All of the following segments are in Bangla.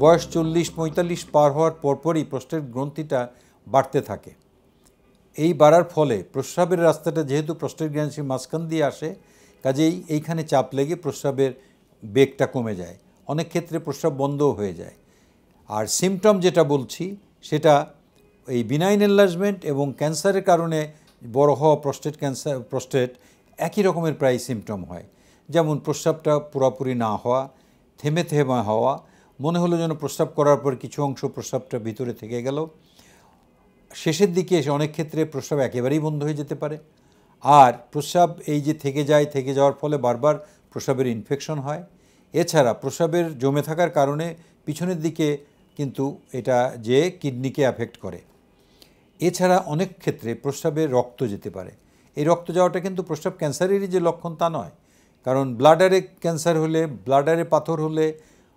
বয়স 40-45 পার হওয়ার পরপরই প্রস্টেট গ্রন্থিটা বাড়তে থাকে। এই বাড়ার ফলে প্রস্রাবের রাস্তাটা যেহেতু প্রস্টেট গ্ল্যান্ডের মাঝখান দিয়ে আসে, কাজেই এইখানে চাপ লেগে প্রস্রাবের বেগটা কমে যায়, অনেক ক্ষেত্রে প্রস্রাব বন্ধও হয়ে যায়। আর সিমটম যেটা বলছি সেটা এই বিনাইন এনলার্জমেন্ট এবং ক্যান্সারের কারণে বড় হওয়া প্রস্টেট একই রকমের প্রায় সিমটম হয়। যেমন প্রস্রাবটা পুরোপুরি না হওয়া, থেমে থেমে হওয়া, মনে হলো যেন প্রস্রাব করার পর কিছু অংশ প্রস্রাবটা ভিতরে থেকে গেল, শেষের দিকে এসে অনেক ক্ষেত্রে প্রস্রাব একেবারেই বন্ধ হয়ে যেতে পারে। আর প্রস্রাব এই যে থেকে যাওয়ার ফলে বারবার প্রস্রাবের ইনফেকশন হয়। এছাড়া প্রস্রাবের জমে থাকার কারণে পিছনের দিকে কিন্তু এটা যে কিডনিকে অ্যাফেক্ট করে। এছাড়া অনেক ক্ষেত্রে প্রস্রাবে রক্ত যেতে পারে। এই রক্ত যাওয়াটা কিন্তু প্রস্রাব ক্যান্সারেরই যে লক্ষণ তা নয়, কারণ ব্লাডারে ক্যান্সার হলে, ব্লাডারে পাথর হলে,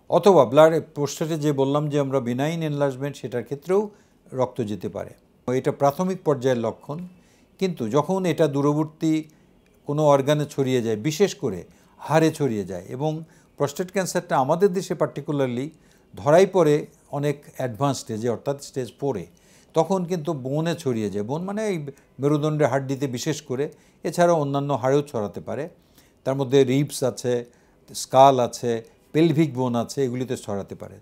অথবা প্রস্টেটে যে বললাম যে আমরা বিনাইন এনলার্জমেন্ট, সেটার ক্ষেত্রেও রক্ত যেতে পারে। এটা প্রাথমিক পর্যায়ের লক্ষণ, কিন্তু যখন এটা দূরবর্তী কোনো অর্গানে ছড়িয়ে যায়, বিশেষ করে হাড়ে ছড়িয়ে যায়, এবং প্রস্টেট ক্যান্সারটা আমাদের দেশে পার্টিকুলারলি ধরাই পড়ে অনেক অ্যাডভান্স স্টেজে, অর্থাৎ স্টেজ 4-এ, তখন কিন্তু বোনে ছড়িয়ে যায়। বোন মানে এই মেরুদণ্ডের হাড্ডিতে বিশেষ করে, এছাড়াও অন্যান্য হাড়েও ছড়াতে পারে। তার মধ্যে রিবস আছে, স্কাল আছে, পেলভিক বোন আছে, এগুলিতে ছড়াতে পারে।